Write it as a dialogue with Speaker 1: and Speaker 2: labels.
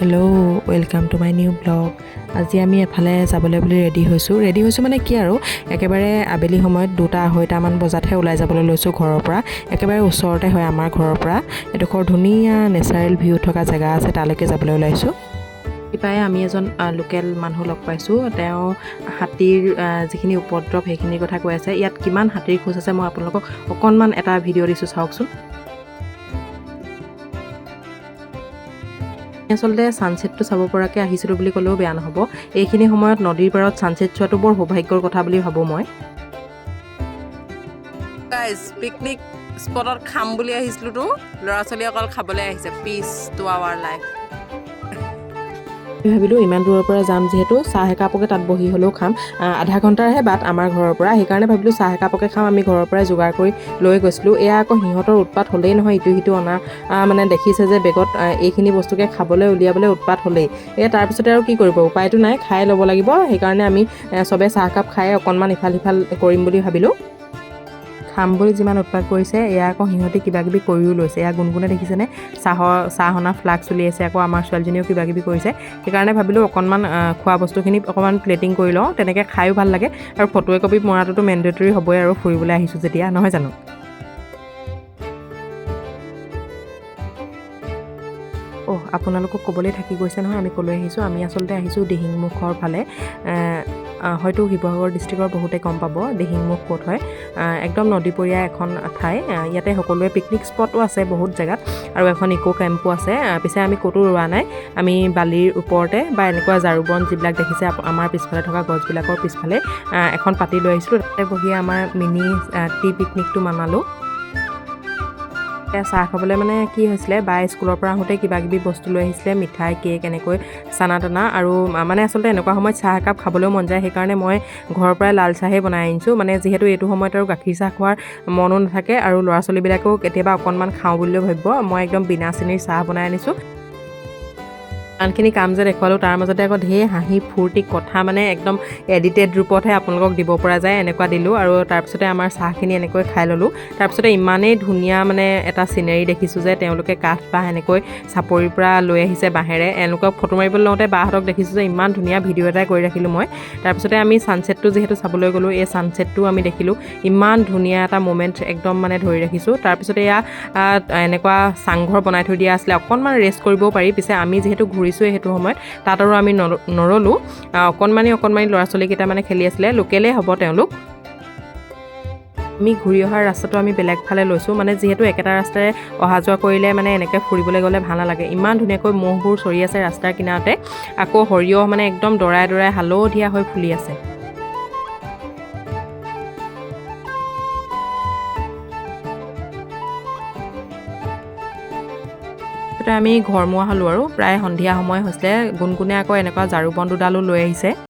Speaker 1: Hello' welcome to my new blog. আজি আমি এফালে যাবলৈ বুলি ৰেডি হৈছোঁ মানে কি আৰু একেবাৰে আবেলি সময়ত 2-2:30মান বজাতহে ওলাই যাবলৈ লৈছোঁ ঘৰৰ পৰা। একেবাৰে ওচৰতে হয় আমাৰ ঘৰৰ পৰা, এডোখৰ ধুনীয়া নেচাৰেল ভিউ থকা জেগা আছে, তালৈকে যাবলৈ ওলাইছোঁ। ইপাৰে আমি এজন লোকেল মানুহ লগ পাইছোঁ। তেওঁ হাতীৰ যিখিনি উপদ্ৰৱ সেইখিনিৰ কথা কৈ আছে। ইয়াত কিমান হাতীৰ খোজ আছে মই আপোনালোকক অকণমান এটা ভিডিঅ' দিছোঁ, চাওকচোন। আচলতে ছানছেটটো চাব পৰাকৈ আহিছিলোঁ বুলি ক'লেও বেয়া নহ'ব। এইখিনি সময়ত নদীৰ পাৰত ছানছেট চোৱাটো বৰ সৌভাগ্যৰ কথা বুলি ভাবোঁ মই। গাইজ, পিকনিক স্পটত খাম বুলি আহিছিলোঁতো, ল'ৰা ছোৱালী অকল খাবলৈ আহিছে। Pitch to our life. ভাবিলোঁ ইমান দূৰৰ পৰা যাম যিহেতু চাহ একাপকে তাত বহি হ'লেও খাম। আধা ঘণ্টাৰহে বাট আমাৰ ঘৰৰ পৰা, সেইকাৰণে ভাবিলোঁ চাহ একাপকে খাম। আমি ঘৰৰ পৰাই যোগাৰ কৰি লৈ গৈছিলোঁ। এয়া আকৌ সিহঁতৰ উৎপাত হ'লেই নহয়, ইটো সিটো অনা মানে দেখিছে যে বেগত এইখিনি বস্তুকে খাবলৈ উলিয়াবলৈ উৎপাত হ'লেই। তাৰপিছতে আৰু কি কৰিব, উপায়টো নাই, খাই ল'ব লাগিব। সেইকাৰণে আমি চবে চাহকাপ খাই অকণমান ইফাল সিফাল কৰিম বুলি ভাবিলোঁ। খাম বুলি যিমান উৎপাত কৰিছে, এয়া আকৌ সিহঁতি কিবাকিবি কৰিও লৈছে। এয়া গুণগুণে দেখিছেনে, চাহ অনা ফ্লাক্স উলিয়াইছে। আকৌ আমাৰ ছোৱালীজনীও কিবাকিবি কৰিছে। সেইকাৰণে ভাবিলোঁ অকণমান খোৱা বস্তুখিনি অকণমান প্লেটিং কৰি লওঁ, তেনেকৈ খায়ো ভাল লাগে। আৰু ফটো একপি মৰাটোতো মেণ্ডেটৰী হ'বই আৰু, ফুৰিবলৈ আহিছোঁ যেতিয়া, নহয় জানো। আপোনালোকক ক'বলৈ থাকি গৈছে নহয়, আমি ক'লৈ আহিছোঁ। আমি আচলতে আহিছোঁ দিহিংমুখৰ ফালে। হয়তো শিৱসাগৰ ডিষ্ট্ৰিক্টৰ বহুতে গম পাব দিহিংমুখ ক'ত হয়। একদম নদীপৰীয়া এখন ঠাই। ইয়াতে সকলোৱে পিকনিক স্পটো আছে বহুত জেগাত, আৰু এখন ইক' কেম্পো আছে। পিছে আমি ক'তো ৰোৱা নাই, আমি বালিৰ ওপৰতে বা এনেকুৱা ঝাৰুবন যিবিলাক দেখিছে আমাৰ পিছফালে থকা গছবিলাকৰ পিছফালে এখন পাতি লৈ আহিছিলোঁ। তাতে বহি আমাৰ মিনি টি পিকনিকটো মানালোঁ। চাহ খাবলৈ মানে কি হৈছিলে, বাই স্কুলৰ পৰা আহোঁতে কিবাকিবি বস্তু লৈ আহিছিলে, মিঠাই, কেক, এনেকৈ চানা টানা। আৰু মানে আচলতে এনেকুৱা সময়ত চাহ একাপ খাবলৈও মন যায়। সেইকাৰণে মই ঘৰৰ পৰাই লাল চাহেই বনাই আনিছোঁ। মানে যিহেতু এইটো সময়ত আৰু গাখীৰ চাহ খোৱাৰ মনো নাথাকে, আৰু ল'ৰা ছোৱালীবিলাকেও কেতিয়াবা অকণমান খাওঁ বুলিও ভাবিব। মই একদম বিনা চেনিৰ চাহ বনাই আনিছোঁ। আনখিনি কাম যে দেখুৱালোঁ, তাৰ মাজতে আকৌ ঢেৰ হাঁহি ফূৰ্তি কথা, মানে একদম এডিটেড ৰূপতহে আপোনালোকক দিব পৰা যায়, এনেকুৱা দিলোঁ। আৰু তাৰপিছতে আমাৰ চাহখিনি এনেকৈ খাই ল'লোঁ। তাৰপিছতে ইমানেই ধুনীয়া মানে এটা চিনেৰি দেখিছোঁ যে তেওঁলোকে কাঠ বাঁহ এনেকৈ চাপৰিৰ পৰা লৈ আহিছে বাঁহেৰে। এওঁলোকক ফটো মাৰিবলৈ লওঁতে বাহঁতক দেখিছোঁ যে ইমান ধুনীয়া ভিডিঅ' এটাই কৰি ৰাখিলোঁ মই। তাৰপিছতে আমি ছানছেটটো যিহেতু চাবলৈ গ'লোঁ, এই ছানছেটটো আমি দেখিলোঁ। ইমান ধুনীয়া এটা মুমেণ্ট একদম মানে ধৰি ৰাখিছোঁ। তাৰপিছতে এয়া এনেকুৱা চাংঘৰ বনাই থৈ দিয়া আছিলে, অকণমান ৰেষ্ট কৰিবও পাৰি। পিছে আমি যিহেতু ঘূৰিছোঁৱে সেইটো সময়ত, তাত আৰু আমি নৰলোঁ। অকণমানি ল'ৰা ছোৱালীকেইটা মানে খেলি আছিলে, লোকেলেই হ'ব তেওঁলোক। আমি ঘূৰি অহাৰ ৰাস্তাটো আমি বেলেগ ফালে লৈছোঁ, মানে যিহেতু একেটা ৰাস্তাৰে অহা যোৱা কৰিলে মানে এনেকৈ ফুৰিবলৈ গ'লে ভাল নালাগে। ইমান ধুনীয়াকৈ মহবোৰ চৰি আছে ৰাস্তাৰ কিনাৰতে, আকৌ সৰিয়হ মানে একদম দৰাই দৰাই হালধীয়া হৈ ফুলি আছে। আমি ঘৰমুৱা হ'লোঁ আৰু প্ৰায় সন্ধিয়া সময় হৈছিলে। গুণগুণে আকৌ এনেকুৱা ঝাৰুবন দুডালো লৈ আহিছে।